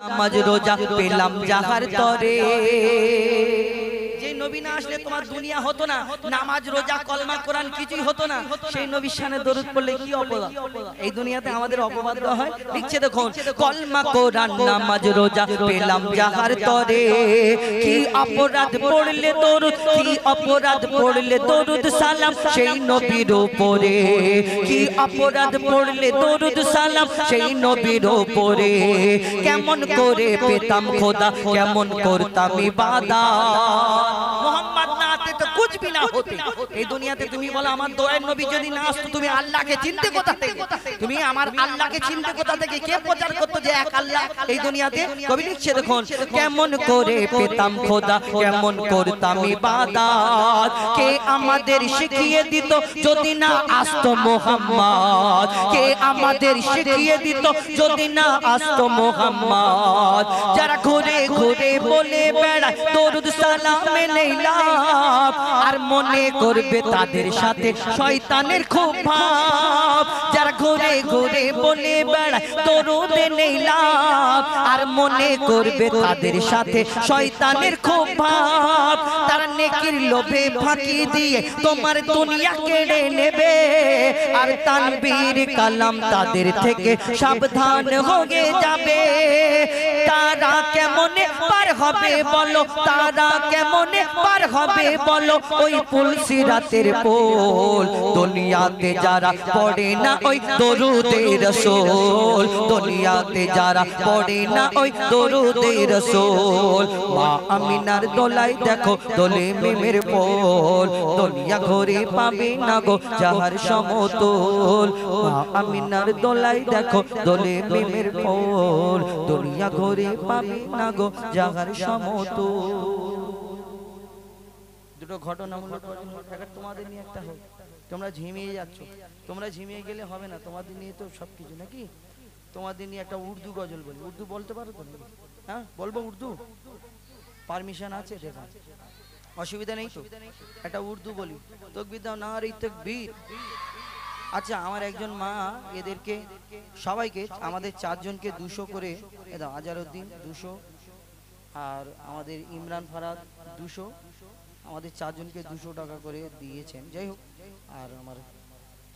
নামাজ রোজা পেলাম যাহার তরে। যে নবী না আসলে তোমার দুনিয়া হতো না, নামাজ রোজা কলমা কোরআন কিছুই হতো না। সেই নবীর শানে দরুদ পড়লে কি অপরাধ? এই দুনিয়াতে আমাদের অপবাদ হয়। লিখছে দেখুন, কলমা কোরআন নামাজ রোজা পেলাম যাহার তরে। কি অপরাধ পড়লে দরুদ, কি অপরাধ পড়লে দরুদ সালাম সেই নবীর উপরে। কি অপরাধ পড়লে দরুদ সালাম সেই নবীর উপরে। কেমন করে পেতাম খোদা, কেমন করতাম ইবাদত। মোহাম্মদ না আতে তো কুছ ভি না হতে। এই দুনিয়াতে তুমি বলো আমার দয়ার নবী যদি না আসতো, তুমি আল্লাহকে চিনতে কোথা থেকে? তুমি আমার আল্লাহকে চিনতে কোথা থেকে? কে প্রচার করতো যে এক আল্লাহ এই দুনিয়াতে? কবি লিখছে দেখুন, কেমন করে পেতাম খোদা, কেমন করতাম ইবাদত। কে আমাদের শিখিয়ে দিত যদি না আসতো মোহাম্মদ? কে আমাদের শিখিয়ে দিত যদি না আসতো মোহাম্মদ? যারা ঘুরে ঘুরে বলে বেড়ায় দরুদ সালামে নেই লাভ, আর মনে করবে তাদের সাথে শয়তানের খুব ভাব। যারা ঘুরে ঘুরে বলে বেড়ায় দরুদে নেই লাভ, আর মনে করবে তাদের সাথে শয়তানের খুব ভাব। তারা নেকির লোভে ফাঁকি দিয়ে তোমার দুনিয়া কেড়ে নেবে, আর তানবীর কালাম তাদের থেকে সাবধান হয়ে যাবে। তারা কেমনে পার হবে বলো, তারা কেমনে পার হবে বলো ওই পুল সিরাতের পোল। দুনিয়াতে যারা পড়ে না ওই দরুদে রাসূল, দুনিয়াতে যারা পড়ে না ওই দরুদে রাসূল। মা আমিনার দোলাই দেখো দোলে মেমের পোল, দুনিয়া ঘরে পাবে না গো যাহার সমতল। মা আমিনার দোলাই দেখো দোলে মেমের পোল, দুনিয়া ঘরে পাবে না গো যাহার সমতল। দুটো ঘটনামূলক তোমাদের নিয়ে একটা হোক। তোমরা ঝিমিয়ে যাচ্ছ, তোমরা ঝিমিয়ে গেলে হবে না, তোমাদের নিয়ে তো সবকিছু নাকি। তোমাদের নিয়ে একটা উর্দু গজল বলি। উর্দু বলতে পারো তো? হ্যাঁ বলবো উর্দু? পারমিশন আছে? দেখা অসুবিধা নেই তো? একটা উর্দু বলি। তকবীর দাও নারে তাকবীর। আচ্ছা, আমার একজন মা এদেরকে সবাইকে আমাদের চারজনকে 200 করে দাও। আজারউদ্দিন 200, আর আমাদের ইমরান ফারাদ 200, আমাদের চারজনকে 200 টাকা করে দিয়েছেন। যাই হোক, আর আমার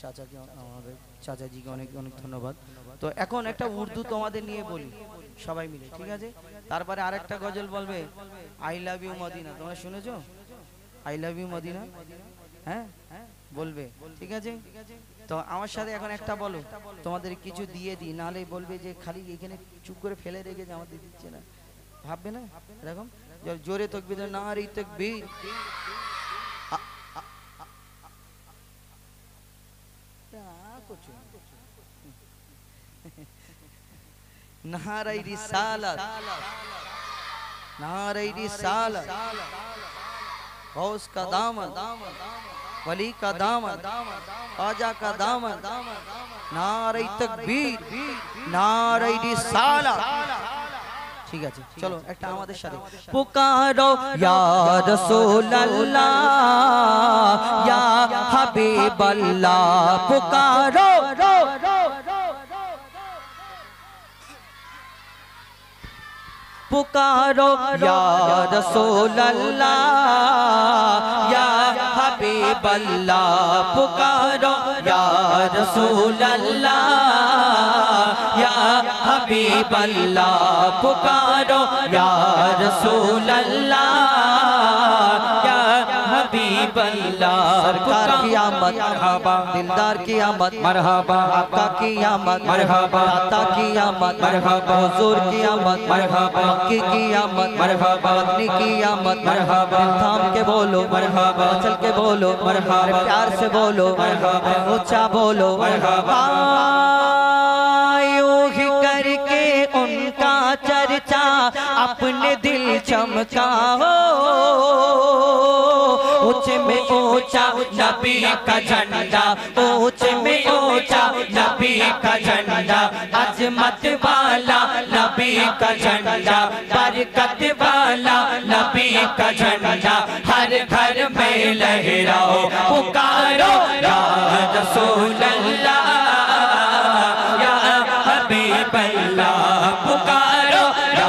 চাচাকে, আমাদের চাচাজিকে অনেক অনেক ধন্যবাদ। তো এখন একটা উর্দু তোমাদের নিয়ে বলি সবাই মিলে, ঠিক আছে? তারপরে আরেকটা গজল বলবে, আই লাভ ইউ মদিনা। তোমরা শুনেছো আই লাভ ইউ মদিনা? হ্যাঁ বলবে, ঠিক আছে? তো আমার সাথে এখন একটা বলো, তোমাদের কিছু দিয়ে দিই, নাহলে বলবে যে খালি এখানে চুপ করে ফেলে রেখেছে, আমাদের দিচ্ছে না, ভাববে না এরকম? জোরে তাকবীর নারে তাকবীর। নারে রিসালাত, नारे रिसालत, गौस का दामन, वली का दामन, ख्वाजा का दामन, नारे तकबीर, नारे रिसालत। ঠিক আছে, চলো একটা আমাদের সাথে পুকারো ইয়া রাসূলুল্লাহ ইয়া হাবিবাল্লাহ, পুকারো पुकारो या रसूलल्लाह या हबीबल्लाह, पुकारो या रसूलल्लाह या हबीबल्लाह, पुकारो या रसूलल्लाह या हबीबल्लाह। सरकार की आमद मरहबा, दिलदार की आमद मरहबा, आका की आमद मरहबा, दाता की आमद मरहबा, हुजूर की आमद मरहबा, मक्की की आमद मरहबा, मदनी की आमद मरहबा। थाम के बोलो मरहबा, चल के बोलो मरहबा, प्यार से बोलो मरहबा, ऊंचा बोलो मरहबा। यूं ही करके उनका चर्चा अपने दिल चमका हो, ऊंचे में ऊंचा नबी का झंडा, ऊंचे में ऊंचा नबी का झंडा, अजमत वाला नबी का झंडा, बरकत वाला नबी का झंडा, हर घर में लहराओ, पुकारो या रसूल अल्लाह या हबीब अल्लाह, पुकारो या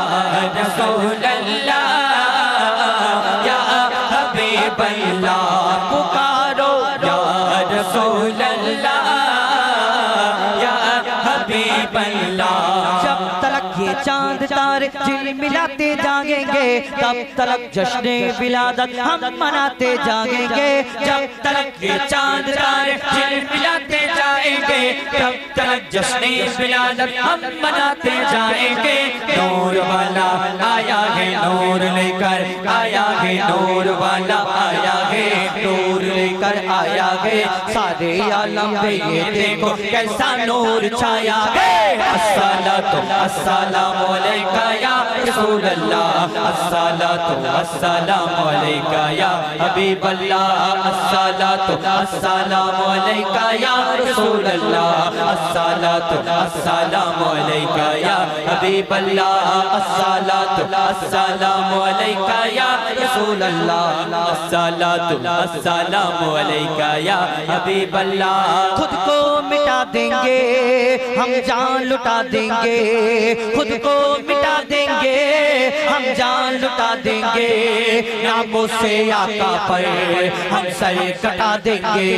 चांद तारे झिलमिलाते जागेंगे, तब तक जश्न विलादत हम मनाते जागेंगे। जब तक ये चांद तारे झिलमिलाते जाएंगे, तब तक जश्न विलादत हम मनाते जाएंगे। नूर वाला आया है, नूर लेकर आया है, नूर वाला आया है, नूर लेकर आया है। सारे आलम पे ये देखो कैसा नूर छाया है। अस्सलातु अस्सलामु अलैका या रसूल अल्लाह, अस्सलातु अस्सलामु अलैका या हबीब अल्लाह, अस्सलातु अस्सलामु अलैका या रसूल अल्लाह, अस्सलातु अस्सलामु अलैका या हबीब अल्लाह, अस्सलातु अस्सलामु अलैका या रसूल अल्लाह, अस्सलातु अस्सलामु अलैका या हबीब अल्लाह। खुद को मिटा देंगे हम जान लुटा देंगे, खुद को मिटा देंगे हम जान लुटा देंगे। नामों से आका पर हम सर कटा देंगे।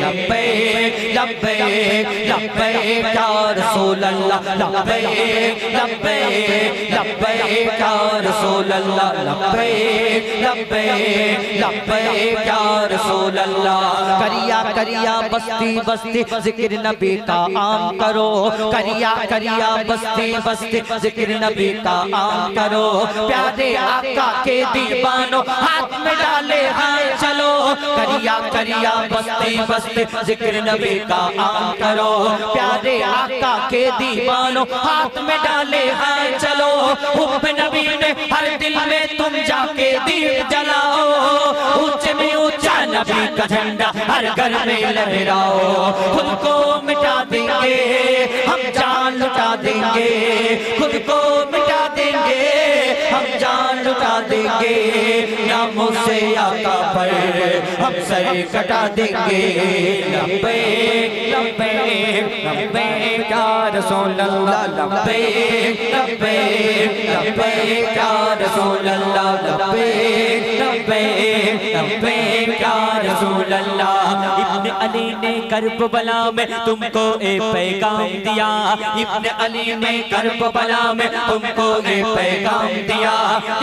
लब्बैक लब्बैक लब्बैक या रसूल अल्लाह, लब्बैक लब्बैक लब्बैक या रसूल अल्लाह, लब्बैक लब्बैक लब्बैक या रसूल अल्लाह। करिया करिया बस्ती बस्ती जिक्र नबी का आम करो, करिया करिया बस्ती बस्ती जिक्र नबी का आम करो। प्यारे आका के दीवानों हाथ में डाले हाथ चलो, करिया करिया बस्ती बस्ती जिक्र नबी का आम करो। प्यारे आका के दीवानों हाथ में डाले हाथ चलो। हुब्ब नबी ने हर दिल में तुम जाके दीप जलाओ, ऊंचे में ऊंचा नबी का झंडा हर घर में लहराओ। खुद को मिटा देंगे हम जान लुटा देंगे, खुद को मिटा देंगे हम जान लुटा देंगे। नामों से आका पर हम सर कटा देंगे। लब्बैक लब्बैक लब्बैक या रसूल अल्लाह, लब्बैक लब्बैक लब्बैक या रसूल अल्लाह, लब्बैक लब्बैक लब्बैक या रसूल अल्लाह। इब्न अली ने करबला में तुमको एक पैगाम दिया, इब्न अली ने करबला में तुमको एक पैगाम दिया।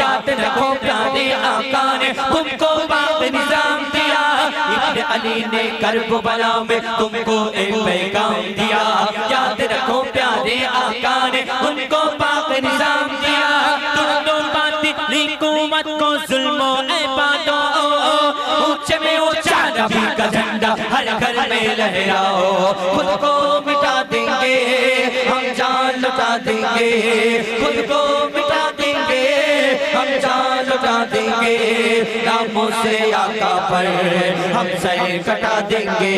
याद रखो प्यारे आका ने तुमको बाग निजाम दिया। इब्न अली ने करबला में तुमको एक पैगाम दिया। याद रखो प्यारे आका ने तुमको बाग निजाम दिया। तुम बाती हुकूमत को जुल्मो इबादो, ऊंचे में ऊंचा नबी का झंडा हर घर में लहराओ। खुद को मिटा देंगे हम जान लुटा देंगे, खुद को मिटा देंगे हम जान लुटा देंगे। नामों से आका पर हम सर कटा देंगे।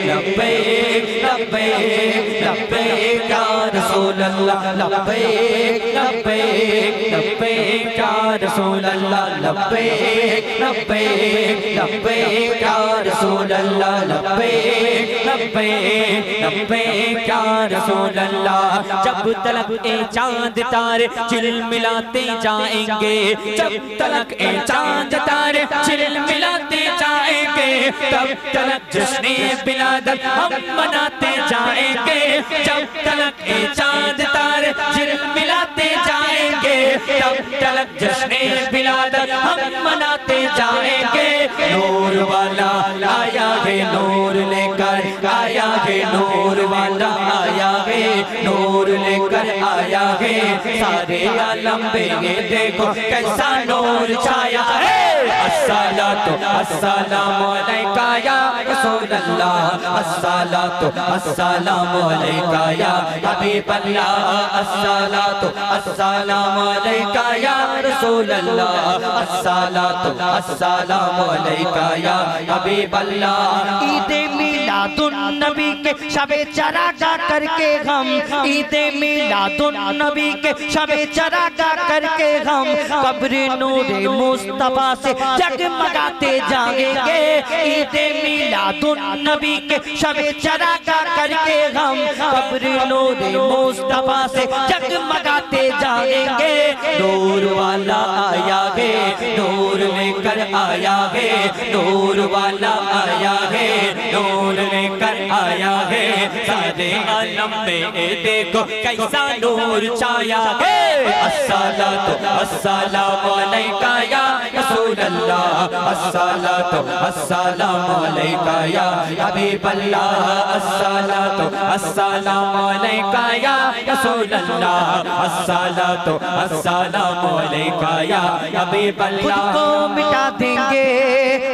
लब्बैक लब्बैक लब्बैक या रसूल अल्लाह, लब्बैक लब्बैक लब्बैक या रसूल अल्लाह, लब्बैक लब्बैक लब्बैक या रसूल अल्लाह, लब्बैक लब्बैक लब्बैक या रसूल अल्लाह। जब तलक ए चांद तारे झिलमिलाते जाएंगे, जब तलक ए चांद तारे झिलमिलाते जाएंगे, तब तलक जश्न विलादत हम मनाते जाएंगे। जब तलक ए चांद तारे झिलमिलाते जाएंगे, तब तलक जश्न विलादत हम मनाते जाएंगे। नूर वाला आया है, नूर लेकर आया है, नूर वाला आया है, नूर लेकर आया है। सारे आलम पे ये देखो कैसा नूर छाया है। अस्सलातु अस्सलामु अलैका या रसूल अल्लाह, अस्सलातु अस्सलामु अलैका या हबीब अल्लाह, अस्सलातु अस्सलामु अलैका या रसूल अल्लाह, अस्सलातु अस्सलामु अलैका या हबीब अल्लाह। ईदे मिलादुन नबी के शबे चरागा करके हम, ईदे मिलादुन नबी के शबे चरागा करके हम कब्र नूरे मुस्तफा से जगमगाते जाएंगे। ईदे मिलादुन नबी के शबे चरागा करके हम कब्र नूरे मुस्तफा से जगमगाते जाएंगे। नूर वाला आया है, नूर लेकर आया है, नूर वाला आया है, नूर लेकर आया है। सारे आलम में देखो कैसा नूर छाया है। अस्सलातु अस्सलामु अलैका या रसूल अल्लाह, अस्सलातु अस्सलामु अलैका या हबीब अल्लाह, अस्सलातु अस्सलामु अलैका या रसूल अल्लाह, अस्सलातु अस्सलामु अलैका या हबीब अल्लाह। खुद को मिटा देंगे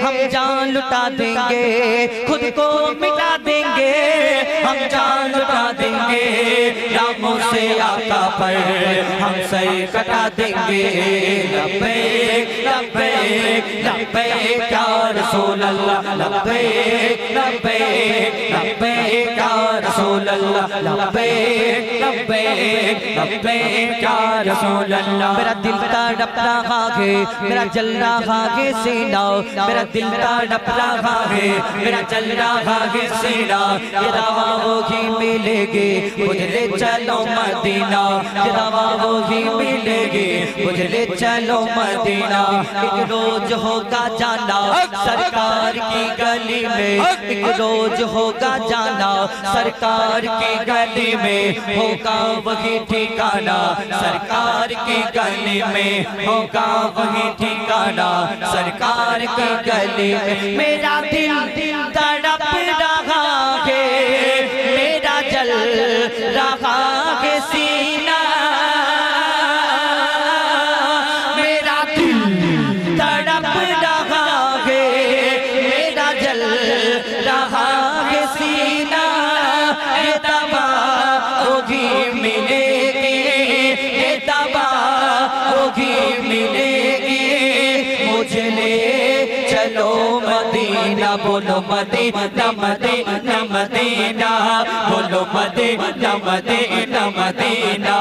हम जान लुटा देंगे, खुद को मिटा देंगे हम जान लुटा देंगे, नामों से आका पर हम सर कटा देंगे। लब्बैक लब्बैक लब्बैक या रसूल अल्लाह, लब्बैक लब्बैक लब्बैक या रसूल अल्लाह, लब्बैक लब्बैक लब्बैक या रसूल अल्लाह। मेरा दिल तड़प रहा है, मेरा जल रहा है सीना, मेरा दिल तड़प रहा है, मेरा जल रहा है सीना। ये दवा वही मिलेगी मुझे ले चलो मदीना, ये दवा वही मिलेगी मुझे ले चलो मदीना। एक रोज होगा जाना सरकार की गली में, एक रोज होगा जाना सरकार की गली में, होगा वही ठिकाना सरकार की गली में, होगा वही ठिकाना सरकार की गली में। मेरा दिल तड़प रहा है, मेरा जल रहा है सीना, मेरा दिल तड़प रहा है, मेरा जल रहा है सीना। ये दवा होगी मिलेगी, ये दवा होगी मिलेगी मुझे ले चलो मदीना। बोलो मदीना मदीना मदीना, बोलो मदीना मदीना मदीना,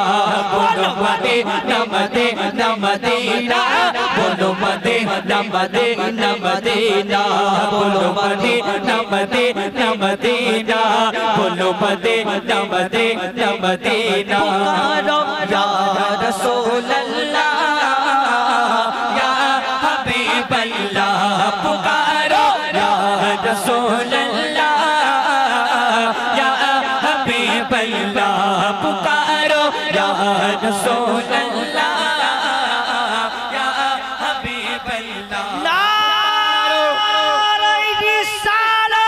बोलो मदीना मदीना मदीना, बोलो मदीना मदीना मदीना, बोलो मदीना मदीना मदीना, बोलो मदीना मदीना मदीना। पुकारो या रसूल अल्लाह या हबीब अल्लाह, पुकारो या रसूल अल्लाह या हबीब अल्लाह, पुकारो या रसूल अल्लाह या हबीब अल्लाह। नारे रिसालत,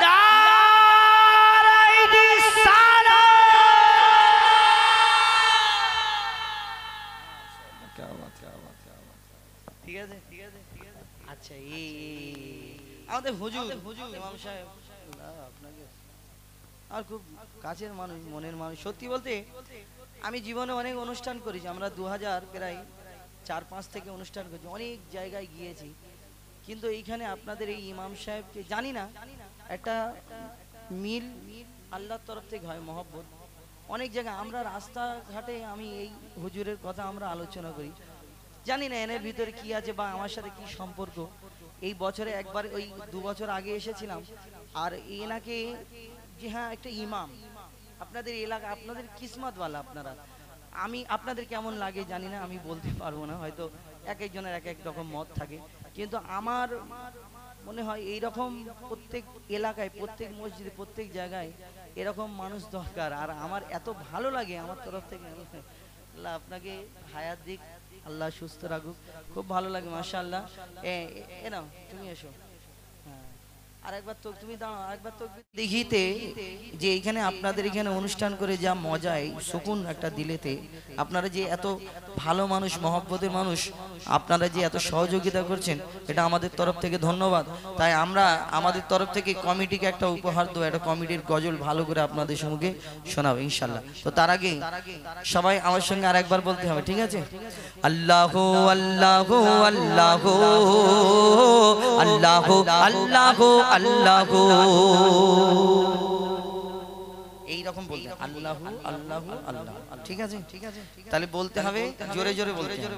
नारे रिसालत। क्या बात क्या बात क्या बात। ঠিক আছে ঠিক আছে ঠিক আছে। আচ্ছা এই আমাদের হুজুর ইমাম সাহেব আপনাকে আর খুব কাছের মানুষ, মনের মানুষ। সত্যি বলতে আমি জীবনে অনেক অনুষ্ঠান করেছি, আমরা 2000 প্রায় 4-5 থেকে অনুষ্ঠান করেছি, অনেক জায়গায় গিয়েছি, কিন্তু এইখানে আপনাদের এই ইমাম সাহেবকে জানি না, একটা মিল আল্লাহর তরফ থেকে হয়, মহব্বত। অনেক জায়গায় আমরা রাস্তাঘাটে আমি এই হুজুরের কথা আমরা আলোচনা করি, জানি না এর ভিতরে কি আছে বা আমার সাথে কি সম্পর্ক। এই বছরে একবার ওই 2 বছর আগে এসেছিলাম, আর এনাকে যে হ্যাঁ একটা ইমাম আপনাদের এলাকা, আপনাদের কিসমতওয়ালা আপনারা। আমি আপনাদের কেমন লাগে জানি না, আমি বলতে পারবো না, হয়তো এক একজনের এক এক রকম মত থাকে, কিন্তু আমার মনে হয় এই রকম প্রত্যেক এলাকায়, প্রত্যেক মসজিদে, প্রত্যেক জায়গায় এরকম মানুষ দরকার। আর আমার এত ভালো লাগে আমার তরফ থেকে, আল্লাহ আপনাকে হায়াত দিক, আল্লাহ সুস্থ রাখুক, খুব ভালো লাগে মাশাআল্লাহ। এ নাও তুমি এসো, আরেকবার তো তুমি দাও, আরেকবার তো দেখিতে যে এইখানে আপনাদের এখানে অনুষ্ঠান করে যা মজায় সুকুন একটা দিলেতে, আপনারা যে এত ভালো মানুষ, মহব্বতের মানুষ, আপনারা যে এত সহযোগিতা করছেন, এটা আমাদের তরফ থেকে ধন্যবাদ। তাই আমরা আমাদের তরফ থেকে কমিটিকে একটা উপহার দেবো, একটা কমিটির গজল ভালো করে আপনাদের সঙ্গে শোনাবো ইনশাল্লাহ। তো তার আগে সবাই আমার সঙ্গে আরেকবার বলতে হবে, ঠিক আছে? আল্লাহু আল্লাহু আল্লাহু আল্লাহু আল্লাহু আল্লাহু, এইরকম বলতে আল্লাহু আল্লাহু আল্লাহ, ঠিক আছে? তাহলে বলতে হবে জোরে জোরে বলতে হবে।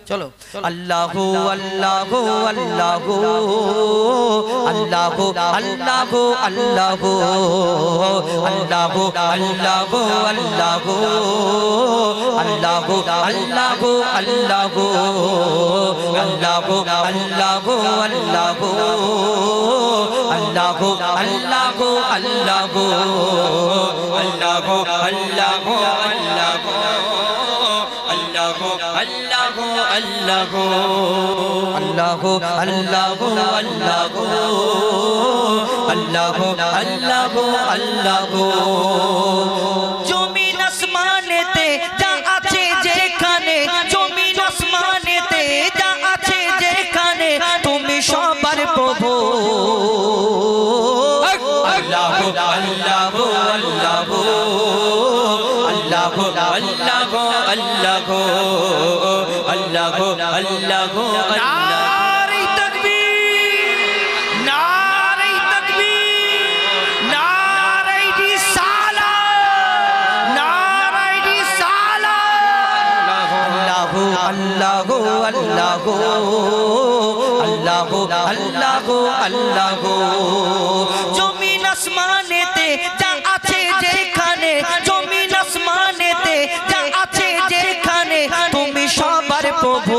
চলো আল্লাহু আল্লাহু আল্লাহু আল্লাহু আল্লাহু আল্লাহু আল্লাহু আল্লাহু আল্লাহু अल्लाह अल्लाह अल्लाह अल्लाह अल्लाह अल्लाह अल्लाह अल्लाह अल्लाह अल्लाह अल्लाह अल्लाह अल्लाह अल्लाह अल्लाह अल्लाह अल्लाह अल्लाह अल्लाह জমিন আসমানেতে যা আছে যেখানে জমিন আসমানেতে যা আছে যেখানে তুমি সবার প্রভু अल्लाह अल्लाह अल्लाह अल्लाह अल्लाह अल्लाह अल्लाह अल्लाह নারে তাকবীর নারে তাকবীর নারে রিসালাত নারে রিসালাত अल्लाह अल्लाह अल्लाह अल्लाह अल्लाह अल्लाह জমিন আসমানেতে যা আছে যেখানে জমিন আসমানেতে যা আছে যেখানে তুমি সবার প্রভু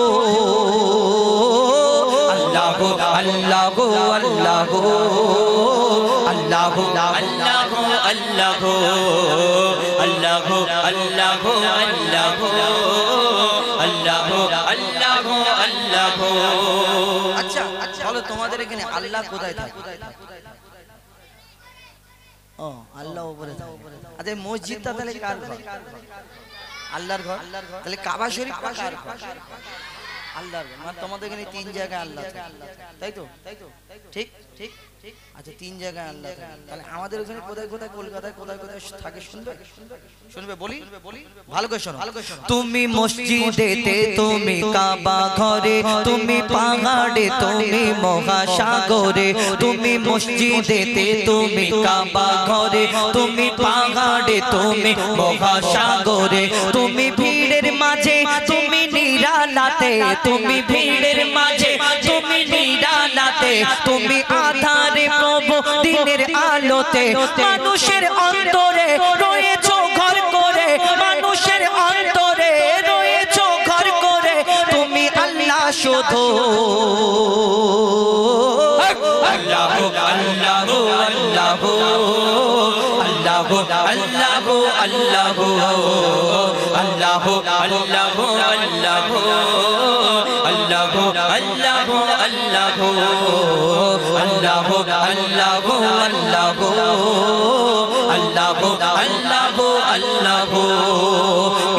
अल्लाह अल्लाह अल्लाह अल्लाह अल्लाह अल्लाह अल्लाह अल्लाह अल्लाह अल्लाह अल्लाह আচ্ছা বলো তোমাদের এখানে আল্লাহ কোথায় থাকে ও আল্লাহ উপরে থাকে আচ্ছা মসজিদটা তাহলে কার ঘর আল্লাহর ঘর তাহলে কাবা শরীফ কার ঘর আল্লাহর ঘর মানে তোমাদের এখানে তিন জায়গায় আল্লাহ তাই তো ঠিক ঠিক আচ্ছা তিন জায়গায় আল্লাহ তাহলে আমাদের ওখানে কোথায় কোথায় কলকাতায় কোথায় কোথায় থাকে শুনবে শুনবে বলি ভালো করে শোনো তুমি মসজিদেতে তুমি কাবা ঘরে তুমি পাহাড়ে তুমি মহাসাগরে তুমি মসজিদেতে তুমি কাবা ঘরে তুমি পাহাড়ে তুমি মহাসাগরে তুমি ভিড়ের মাঝে তুমি নিরালাতে তুমি ভিড়ের মাঝে তুমি নিরালাতে তুমি আধারে প্রভু দিনের আলোতে মানুষের অন্তরে রয়েছো ঘর করে মানুষের অন্তরে রয়েছো ঘর করে তুমি আল্লাহ শুধু अल्लाह अल्लाह अल्लाह अल्लाह अल्लाह अल्लाह अल्लाह अल्लाह अल्लाह अल्लाह अल्लाह अल्लाह अल्लाह अल्लाह अल्लाह अल्लाह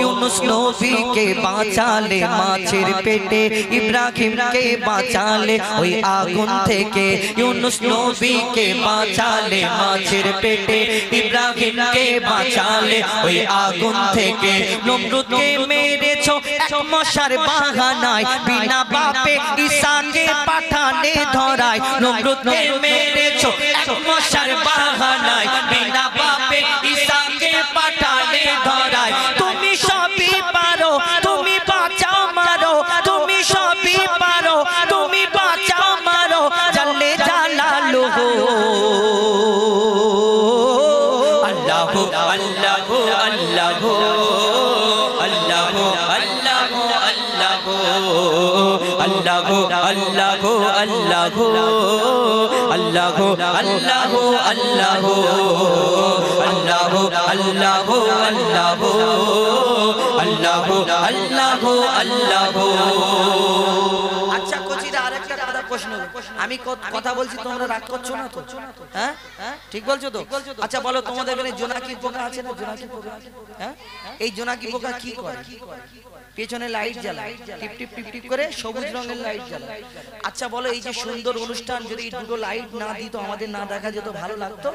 ইউনুস নবীকে বাঁচালে মাছের পেটে ইব্রাহিমকে বাঁচালে ওই আগুন থেকে ইউনুস নবীকে বাঁচালে মাছের পেটে ইব্রাহিমকে বাঁচালে ওই আগুন থেকে নমরুদকে মেরেছো এক মশার বাহানায় বিনা বাপে ঈসাকে পাঠানে ধরায় নমরুদকে মেরেছো এক মশার বাহানায় বিনা বাপে ঈসাকে পাঠানে ধরায় তুমি সবই পারো তুমি বাঁচাও মারো তুমি সবই পারো তুমি বাঁচাও মারো জাল্লে জালালুহু अल्लाह अल्लाह अल्लाह अल्लाह अल्लाह अल्लाह अल्लाह अल्लाह अल्लाह अल्लाह अल्लाह अल्लाह अल्लाह अल्लाह अल्लाह আচ্ছা কোচিরা আরেকটা কথা প্রশ্ন আমি কথা বলছি তোমরা রাগ করছো না তো হ্যাঁ ঠিক বলছো তো আচ্ছা বলো তোমাদের এখানে জোনাকি পোকা আছে না জোনাকি পোকা হ্যাঁ এই জোনাকি পোকা কি করে পেছনে লাইট জ্বালায় টিপ টিপ টিপ টিপ করে সবুজ রঙের লাইট জ্বালায় আচ্ছা বলো এই যে সুন্দর অনুষ্ঠান যদি দুটো লাইট না দিত আমাদের না দেখা যেত ভালো লাগতো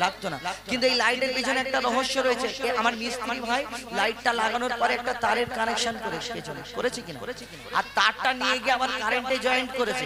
লাগতো না কিন্তু এই লাইটের পেছনে একটা রহস্য রয়েছে আমার মিস্ত্রি ভাই লাইটটা লাগানোর পরে একটা তারের কানেকশন করেছে পেছনে করেছে কিনা আর তারটা নিয়ে গিয়ে আবার কারেন্টে জয়েন্ট করেছে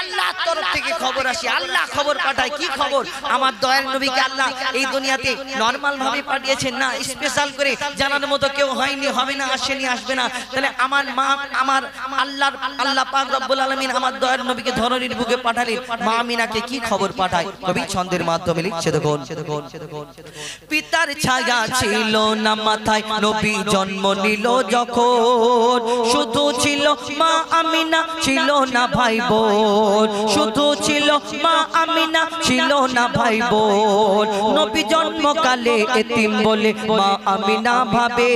আল্লাহর তরফ থেকে খবর আসে, আল্লাহ খবর পাঠায়। কি খবর? আমার দয়ার নবীকে আল্লাহ এই দুনিয়াতে নরমাল ভাবে পাঠিয়েছেন না, স্পেশাল করে জানার মতো কেউ হয়নি, হবে না, আসেনি, আসবে না। তাহলে আমার মা, আমার আল্লাহ পাক রব্বুল আলামিন আমার দয়ার নবীকে ধরনীর বুকে পাঠালেন। মা আমিনাকে কি খবর পাঠায়? কবি ছন্দের মাধ্যমে লিখছে দেখুন। পিতার ছায়া ছিল না মাথায়, নবী জন্ম নিল যখন, শুধু ছিল মা আমিনা, ছিল না ভাই বোন। শুধু ছিল মা আমিনা, ছিল না ভাই বোন। নবী জন্মকালে এতিম বলে মা আমিনা ভাবে,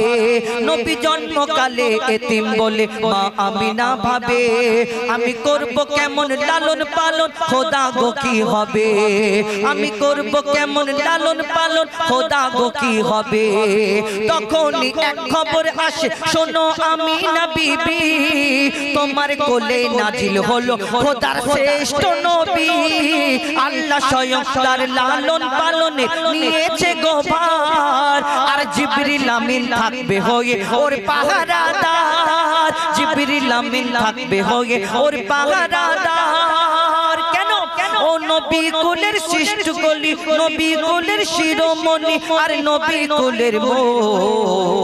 নবী জন্মকালে এতিম বলে মা আমিনা ভাবে, আমি করব কেমন লালন পালন, খোদা গো কি হবে? আমি করব কেমন লালন পালন, খোদা গো কি হবে? তখনই এক খবর আসে, শোনো আমিনা বিবি, তোমার কোলে নাজিল হলো খোদার শ্রেষ্ঠ নবী। আল্লাহ স্বয়ং তার লালন পালনে নিয়েছে গোভার, আর জিবরিল আমিন থাকবে হয়ে ওর পাহারাদার, জিবরিল আমিন থাকবে হয়ে ওর পাহারাদার। কেন? ও নবী কুলের সৃষ্ট কলি, নবী কুলের শিরোমণি, আর নবী কুলের মোল।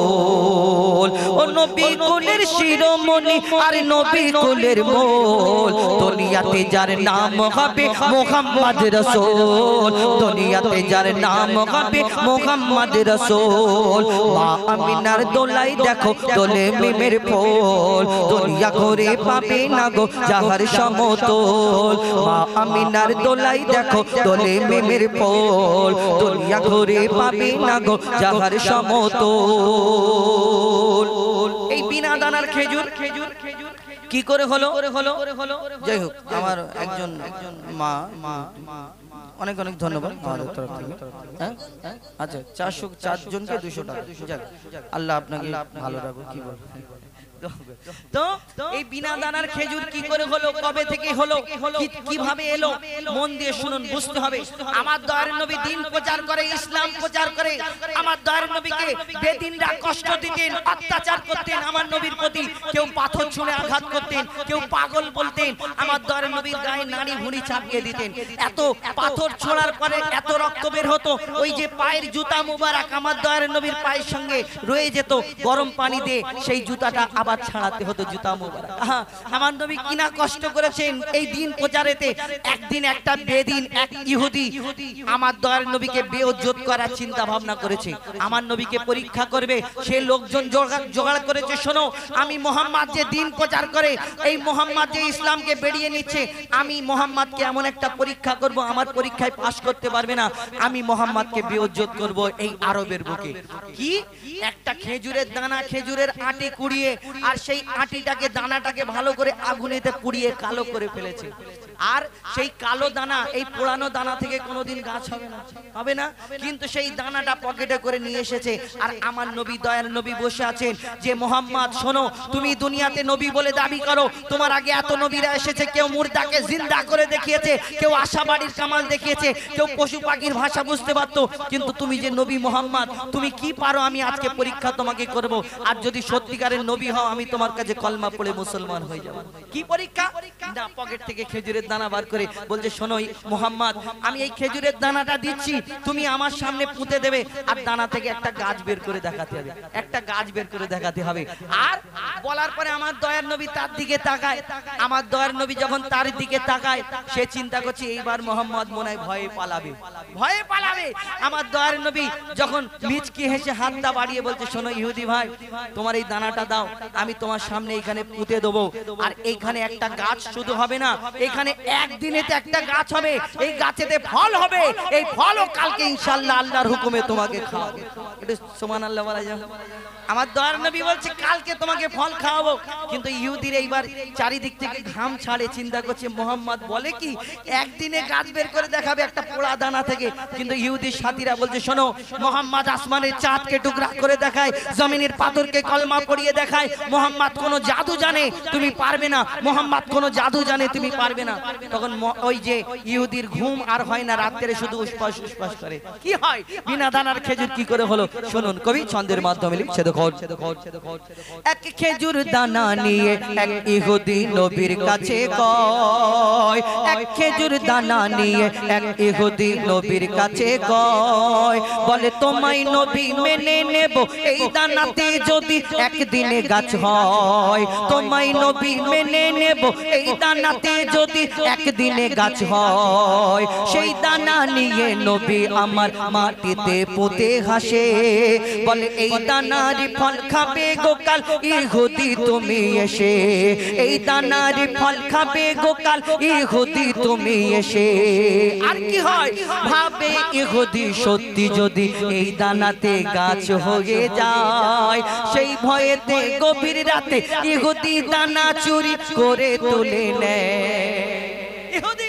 ও নবী কুলের শিরোমণি, আর নবী কুলের মোল। দুনিয়াতে যার নাম হবে মুহাম্মদ রাসূল, দুনিয়াতে যার নাম হবে মুহাম্মদ রাসূল। মা আমিনার দোলাই দেখো দোলে মিমের ফুল, দুনিয়া ঘুরে পাবে না গো যাহার সমতল। মা আমিনার দোলাই দেখো দোলে মিমের ফুল, দুনিয়া ঘুরে পাবে না গো যাহার সমতল। এই বিনা দানার খেজুর কি করে হলো? যাই হোক, আমার একজন মা, অনেক অনেক ধন্যবাদ আমাদের তরফ থেকে। আচ্ছা, 404 জনকে 200 টাকা। যাক, আল্লাহ আপনাকে ভালো রাখুক। কি বল? তো এই বিনা দানার খেজুর কি করে হলো, কবে থেকে হলো, কিভাবে এলো, মন দিয়ে শুনুন, বুঝতে হবে। আমার দয়ার নবী দিন প্রচার করে, ইসলাম প্রচার করে। আমার দয়ার নবীকে বেদিনরা কষ্ট দিতেন, অত্যাচার করতেন আমার নবীর প্রতি। কেউ পাথর ছুঁড়ে আঘাত করতেন, কেউ পাগল বলতেন। আমার দয়ার নবীর গায়ে নাড়ি ভুঁড়ি চাপিয়ে দিতেন। এত পাথর ছোড়ার পরে এত রক্ত বের হতো, ওই যে পায়ের জুতা মুবারক আমার দয়ার নবীর পায়ের সঙ্গে রয়ে যেত, গরম পানি দিয়ে সেই জুতাটা আবার ছাড়াতে হতো, জুতা মুবারক। আমার নবী কিনা কষ্ট করেছেন এই দিন প্রচারেতে। একদিন একটা বেদিন, এক ইহুদি আমার দয়ার নবীকে বেইজ্জত করার চিন্তা ভাবনা করেছে। আমার নবীকে পরীক্ষা করবে, সে লোকজন জোগাড় করেছে। শোনো, আমি মোহাম্মদ যে দিন প্রচার করে, এই মোহাম্মদ যে ইসলামকে বেরিয়ে নিচ্ছে, আমি মোহাম্মদকে এমন একটা পরীক্ষা করব, আমার পরীক্ষায় পাশ করতে পারবে না, আমি মোহাম্মদকে বেইজ্জত করব এই আরবের বুকে। কি? একটা খেজুরের দানা, খেজুরের আটি কুড়িয়ে, আর সেই আটিটাকে, দানাটাকে ভালো করে আগুনেতে পুড়িয়ে কালো করে ফেলেছে। আর সেই কালো দানা, এই পোড়ানো দানা থেকে কোনোদিন গাছ হবে না, হবে না। কিন্তু সেই দানাটা পকেটে করে নিয়ে এসেছে। আর আমার নবী, দয়ার নবী বসে আছেন যে, মোহাম্মদ শোনো, তুমি দুনিয়াতে নবী বলে দাবি করো, তোমার আগে এত নবীরা এসেছে, কেউ মুর্দাকে জিন্দা করে দেখিয়েছে, কেউ আশাবাড়ির কামাল দেখিয়েছে, কেউ পশু পাখির ভাষা বুঝতে পারতো, কিন্তু তুমি যে নবী মোহাম্মদ, তুমি কি পারো? আমি আজকে পরীক্ষা তোমাকে করব, আর যদি সত্যিকারের নবী হও, আমি তোমার কাছে কলমা পড়ে মুসলমান হয়ে যাব। কি পরীক্ষা? না, পকেট থেকে খেজুরের দানা বার করে বলছে, শোনো মোহাম্মদ, আমি এই খেজুরের দানাটা দিচ্ছি, তুমি আমার সামনে পুঁতে দেবে, আর দানা থেকে একটা গাছ বের করে দেখাতে হবে, একটা গাছ বের করে দেখাতে হবে। আর বলার পরে আমার দয়ার নবী তার দিকে তাকায়। আমার দয়ার নবী যখন তার দিকে তাকায়, সে চিন্তা করছে এইবার মোহাম্মদ মনে হয় ভয়ে পালাবে, ভয়ে পালাবে। আমার দয়ার নবী যখন মিচকি হেসে হাতটা বাড়িয়ে বলছে, শোনো ইহুদি ভাই, তোমার এই দানাটা দাও, আমি তোমার সামনে এখানে পুঁতে দেবো। আর এইখানে একটা গাছ শুধু হবে না, এখানে একদিনেতে একটা গাছ হবে, এই গাছেতে ফল হবে, এই ফলও কালকে ইনশাআল্লাহ আল্লাহর হুকুমে তোমাকে খাওয়াবে। এটা সুবহানাল্লাহ বলা যায়। আমার দয়ার নবী বলছে, কালকে তোমাকে ফল খাওয়াবো। কিন্তু ইহুদির এইবার চারিদিক থেকে ঘাম ছাড়ে, চিন্তা করছে মোহাম্মদ বলে কি একদিনে গাছ বের করে দেখাবে একটা পোড়া দানা থেকে। কিন্তু ইহুদির সাথীরা বলছে, শোনো, মোহাম্মদ আসমানের চাঁদকে টুকরা করে দেখায়, জমিনের পাথরকে কলমা পড়িয়ে দেখায়, মোহাম্মদ কোন জাদু জানে, তুমি পারবে না, মোহাম্মদ কোন জাদু জানে, তুমি পারবে না। তখন ওই যে ইহুদির ঘুম আর হয় না, রাত্রে শুধু উসপাস উসপাস করে। কি হয়? বিনা দানার খেজুর কি করে হলো? শুনুন, কবি ছন্দের মাধ্যমে লিখছে দেখো। এক খেজুর দানা নিয়ে এক ইহুদি নবীর কাছে কয়, এক খেজুর দানা নিয়ে এক ইহুদি নবীর কাছে কয়, বলে তোমায় নবী মেনে নেব এই দানাতে যদি একদিনে গাছ হয়, তোমায় নবী মেনে নেব এই দানাতে যদি একদিনে গাছ হয়। সেই দানা নিয়ে নবী আমার মাটিতে পুঁতে হাসে, বলে এই দানার ফল খাবে গোকাল ইহুদি তুমি এসে, এই দানার ফল খাবে গোকাল ইহুদি তুমি এসে। আর কি হয় ভাবে ইহুদি সত্যি যদি এই দানাতে গাছ হয়ে যায়, সেই ভয়েতে গভীর রাতে ইহুদি দানা চুরি করে তুলে নেয়। ইহুদি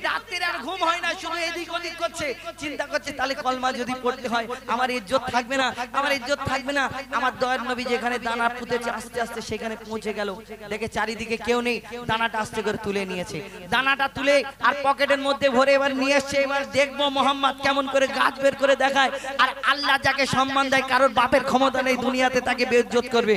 রাতের আর ঘুম হয় না, শুধু এদিক ওদিক করছে, চিন্তা করছে তাহলে কলমা যদি পড়তে হয় আমার ইজ্জত থাকবে না, আমার ইজ্জত থাকবে না। আমার দয়ার নবী যেখানে দানা পুঁতেছে আস্তে আস্তে সেখানে পৌঁছে গেল, দেখে চারিদিকে কেউ নেই, দানাটা আস্তে করে তুলে নিয়েছে, দানাটা তুলে আর পকেটের মধ্যে ভরে এবার নিয়ে এসছে। এবার দেখবো মোহাম্মদ কেমন করে গাছ বের করে দেখায়, আর আল্লাহ যাকে সম্মান দেয় কারোর বাপের ক্ষমতা নেই দুনিয়াতে তাকে বেইজ্জত করবে।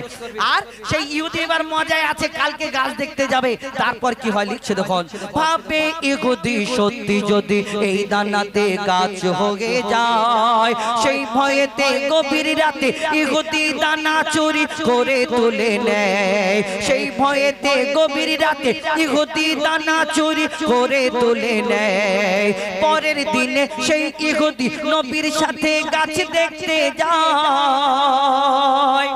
আর সেই ইহুদি এবার মজায় আছে, কালকে গাছ দেখতে যাবে। তারপর কি হয় লিখছে দেখুন, ভাবে ইহুদি সত্যি যদি এই দানাতে গাছ হয়ে যায়, সেই ভয়েতে গভীর রাতে ইহুদি দানা চুরি করে তুলে নেয়, সেই ভয়েতে গভীর রাতে ইহুদি দানা চুরি করে তুলে নেয়। পরের দিনে সেই ইহুদি নবীর সাথে গাছ দেখতে যায়,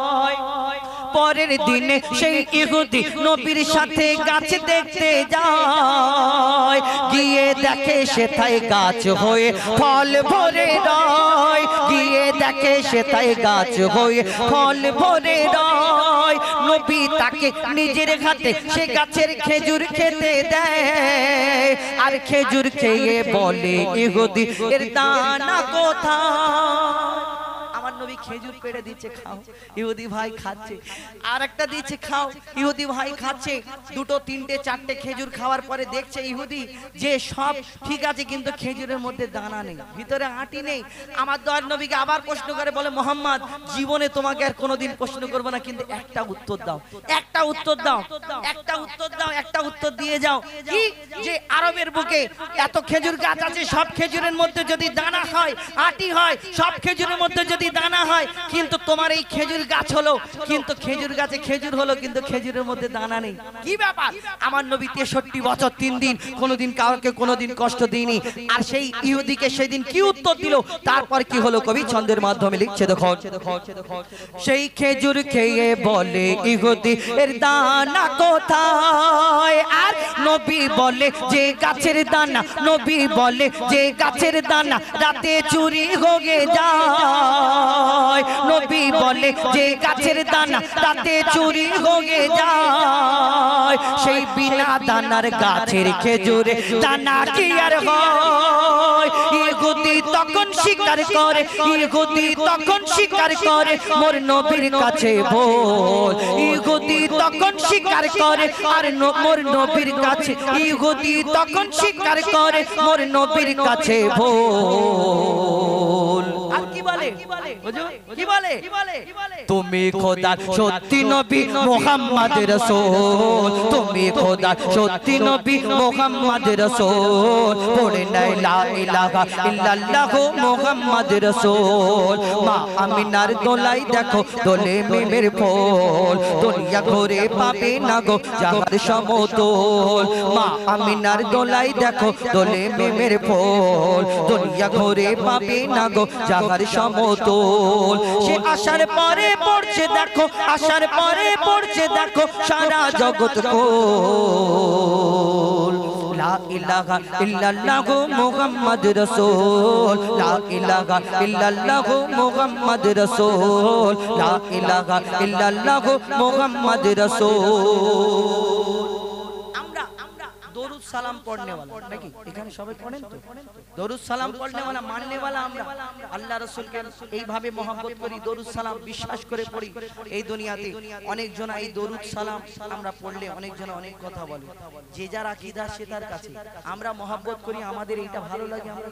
পরের দিনে সেই ইহুদি নবীর সাথে গাছ দেখতে যায়, গিয়ে দেখে সেথায় গাছ হয়ে ফল ভরে রয়, গিয়ে দেখে সেথায় গাছ হয়ে ফল ভরে রয়। নবী তাকে নিজের হাতে সে গাছের খেজুর খেতে দেয়, আর খেজুর খেয়ে বলে ইহুদি এর দানা কোথায়। আমার নবী খেজুর পেড়ে দিচ্ছে খাও, ইহুদি ভাই খাচ্ছে, আর একটা দিচ্ছে খাও, ইহুদি ভাই খাচ্ছে। দুটো তিনটে চারটে খেজুর খাওয়ার পরে দেখছে ইহুদি যে সব ঠিক আছে কিন্তু খেজুরের মধ্যে দানা নেই, ভিতরে আটি নেই। আমার দয়ার নবীকে আবার প্রশ্ন করে বলে মোহাম্মদ জীবনে তোমাকে আর কোনোদিন প্রশ্ন করবো না, কিন্তু একটা উত্তর দাও, একটা উত্তর দাও, একটা উত্তর দাও, একটা উত্তর দিয়ে যাও। কি যে আরবের বুকে এত খেজুর গাছ আছে, সব খেজুরের মধ্যে যদি দানা হয় আটি হয়, সব খেজুরের মধ্যে যদি দানা হয়, কিন্তু তোমার এই খেজুর গাছ হলো, কিন্তু খেজুর গাছে খেজুর হলো কিন্তু খেজুরের মধ্যে দানা নেই, কি ব্যাপার? আমার নবী 63 বছর 3 দিন কোনোদিন কাউকে কোনোদিন কষ্ট দিইনি। আর সেই ইহুদিকে সেদিন কি উত্তর দিল, তারপর কি হলো কবি ছন্দের মাধ্যমে লিখছে দেখো, সেই খেজুর খেয়ে বলে ইহুদি এর দানা কোথায়। আর নবী বলে যে গাছের দানা, নবী বলে যে গাছের দানা রাতে চুরি হয়ে যায়, নবী বলে যে গাছের দানা রাতে চুরি হয়ে যায়। সেই বিনা দানার গাছের খেজুরে দানা কি আর হয়। ইহুদি তখন স্বীকার করে, ইহুদি তখন স্বীকার করে মোর নবীর কাছে ভুল, ইহুদি তখন স্বীকার করে আর মোর নবীর কাছে, ইহুদি তখন স্বীকার করে মোর নবীর কাছে ভুল। আর কি বলে কি বলে, তুমি খোদার সত্যি নবী মুহাম্মদ রাসূল, তুমি খোদার সত্যি নবী মুহাম্মদ রাসূল, পড়ে নাই লা ইলাহা ইল্লাল্লাহ মুহাম্মদ রাসূল। মা আমিনার দোলাই দেখো দোলে মিমের ফুল, দুনিয়া ঘুরে পাবে না গো যাহার সমতল। মা আমিনার দোলাই দেখো দোলে মিমের ফুল, দুনিয়া ঘুরে পাবে না গো যাহার সমতল। সে আসার পরে পড়ছে দেখো, আসার পরে পড়ছে দেখো সারা জগৎ কোল। লা ইলাহা ইল্লাল্লাহ মুহাম্মদ রাসূল, লা ইলাহা ইল্লাল্লাহ মুহাম্মদ রাসূল, লা ইলাহা ইল্লাল্লাহ মুহাম্মদ রাসূল। দরুদ সালাম পড়নে वाला নাকি এখানে সবাই পড়েন তো? দরুদ সালাম পড়নে वाला মাননে वाला আমরা আল্লাহ রাসূলকে এইভাবে মহব্বত করি, দরুদ সালাম বিশ্বাস করে পড়ি। এই দুনিয়াতে অনেক জন এই দরুদ সালাম আমরা পড়লে অনেক জন অনেক কথা বলে, যে যার আকীদা সে তার কাছে। আমরা মহব্বত করি, আমাদের এইটা ভালো লাগে, আমরা